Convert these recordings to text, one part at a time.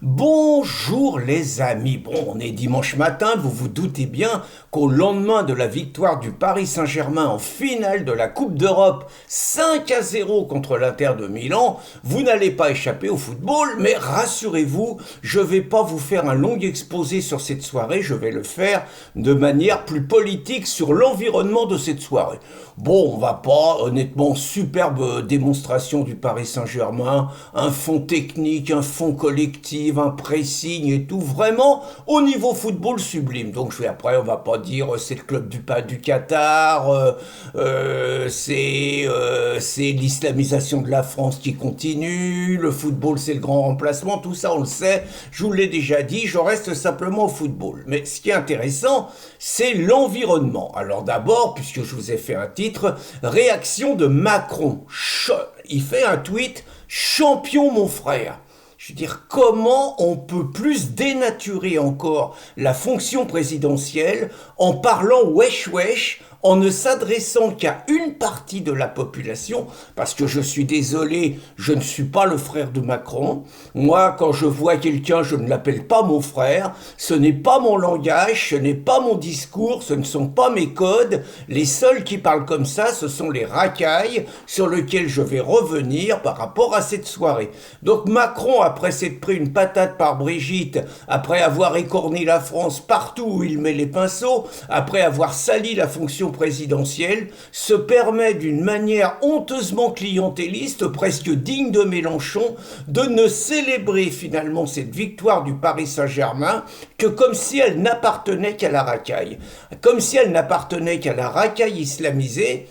Bonjour les amis, bon on est dimanche matin, vous vous doutez bien qu'au lendemain de la victoire du Paris Saint-Germain en finale de la Coupe d'Europe 5-0 contre l'Inter de Milan, vous n'allez pas échapper au football, mais rassurez-vous, je vais pas vous faire un long exposé sur cette soirée, je vais le faire de manière plus politique sur l'environnement de cette soirée. Bon, on va pas, honnêtement, superbe démonstration du Paris Saint-Germain, un fond technique, un fond collectif, un pressing et tout, vraiment au niveau football sublime. Donc après, on va pas dire c'est le club du Qatar, c'est l'islamisation de la France qui continue, le football c'est le grand remplacement, tout ça on le sait, je vous l'ai déjà dit, je reste simplement au football. Mais ce qui est intéressant, c'est l'environnement. Alors d'abord, puisque je vous ai fait un titre, réaction de Macron. Il fait un tweet, champion mon frère. Je veux dire, comment on peut plus dénaturer encore la fonction présidentielle en parlant wesh wesh, en ne s'adressant qu'à une partie de la population, parce que je suis désolé, je ne suis pas le frère de Macron. Moi, quand je vois quelqu'un, je ne l'appelle pas mon frère. Ce n'est pas mon langage, ce n'est pas mon discours, ce ne sont pas mes codes. Les seuls qui parlent comme ça, ce sont les racailles sur lesquels je vais revenir par rapport à cette soirée. Donc Macron, après s'être pris une patate par Brigitte, après avoir écorné la France partout où il met les pinceaux, après avoir sali la fonction présidentielle, se permet d'une manière honteusement clientéliste, presque digne de Mélenchon, de ne célébrer finalement cette victoire du Paris Saint-Germain que comme si elle n'appartenait qu'à la racaille. Comme si elle n'appartenait qu'à la racaille islamisée,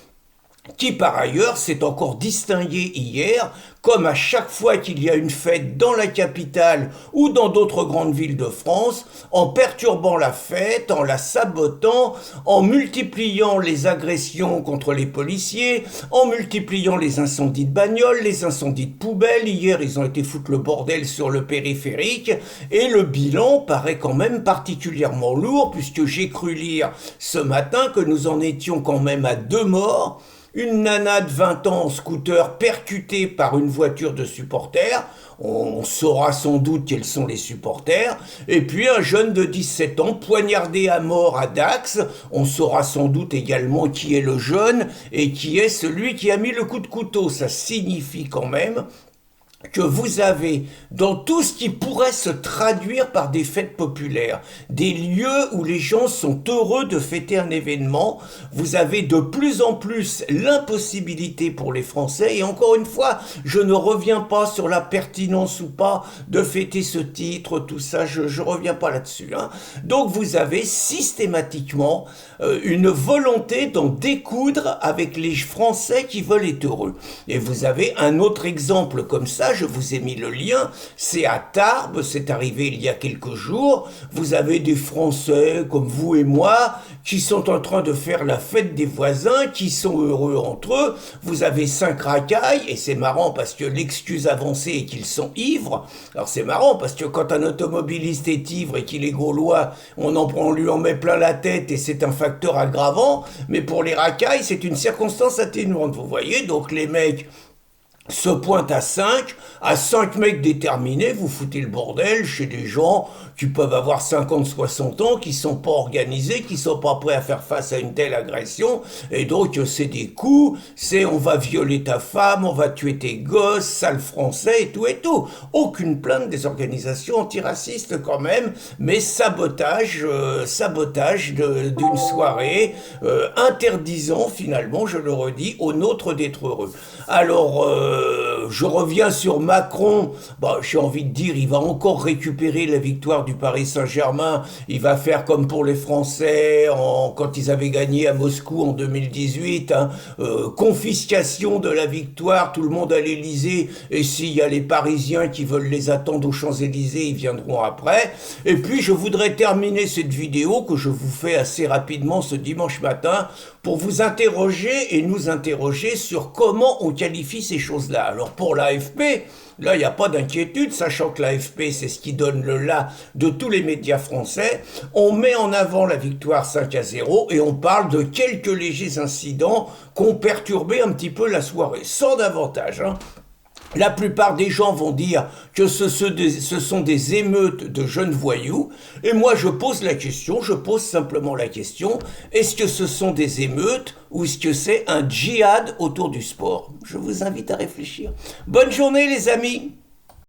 qui par ailleurs s'est encore distingué hier, comme à chaque fois qu'il y a une fête dans la capitale ou dans d'autres grandes villes de France, en perturbant la fête, en la sabotant, en multipliant les agressions contre les policiers, en multipliant les incendies de bagnoles, les incendies de poubelles. Hier, ils ont été foutre le bordel sur le périphérique, et le bilan paraît quand même particulièrement lourd, puisque j'ai cru lire ce matin que nous en étions quand même à 2 morts, une nana de 20 ans en scooter percutée par une voiture de supporters, on saura sans doute quels sont les supporters, et puis un jeune de 17 ans poignardé à mort à Dax, on saura sans doute également qui est le jeune et qui est celui qui a mis le coup de couteau. Ça signifie quand même que vous avez, dans tout ce qui pourrait se traduire par des fêtes populaires, des lieux où les gens sont heureux de fêter un événement, vous avez de plus en plus l'impossibilité pour les Français, et encore une fois, je ne reviens pas sur la pertinence ou pas de fêter ce titre, tout ça, je reviens pas là-dessus. Donc vous avez systématiquement une volonté d'en découdre avec les Français qui veulent être heureux. Et vous avez un autre exemple comme ça, je vous ai mis le lien, c'est à Tarbes, c'est arrivé il y a quelques jours, vous avez des Français comme vous et moi qui sont en train de faire la fête des voisins, qui sont heureux entre eux, vous avez 5 racailles, et c'est marrant parce que l'excuse avancée est qu'ils sont ivres. Alors c'est marrant parce que quand un automobiliste est ivre et qu'il est gaulois, on lui en met plein la tête et c'est un facteur aggravant, mais pour les racailles, c'est une circonstance atténuante, vous voyez, donc les mecs se pointe à 5 mecs déterminés, vous foutez le bordel chez des gens qui peuvent avoir 50, 60 ans, qui sont pas organisés, qui sont pas prêts à faire face à une telle agression, et donc c'est des coups, c'est on va violer ta femme, on va tuer tes gosses, sale français, et tout et tout. Aucune plainte des organisations antiracistes quand même, mais sabotage d'une soirée, interdisant finalement, je le redis, aux nôtres d'être heureux. Alors, je reviens sur Macron, j'ai envie de dire, il va encore récupérer la victoire du Paris Saint-Germain, il va faire comme pour les Français quand ils avaient gagné à Moscou en 2018, confiscation de la victoire, tout le monde à l'Élysée, et s'il y a les Parisiens qui veulent les attendre aux Champs-Élysées, ils viendront après. Et puis je voudrais terminer cette vidéo que je vous fais assez rapidement ce dimanche matin pour vous interroger et nous interroger sur comment on qualifie ces choses-là. Alors pour l'AFP, là il n'y a pas d'inquiétude, sachant que l'AFP c'est ce qui donne le là de tous les médias français, on met en avant la victoire 5-0 et on parle de quelques légers incidents qui ont perturbé un petit peu la soirée, sans davantage. La plupart des gens vont dire que ce sont des émeutes de jeunes voyous. Et moi, je pose la question, je pose simplement la question, est-ce que ce sont des émeutes ou est-ce que c'est un djihad autour du sport? Je vous invite à réfléchir. Bonne journée les amis!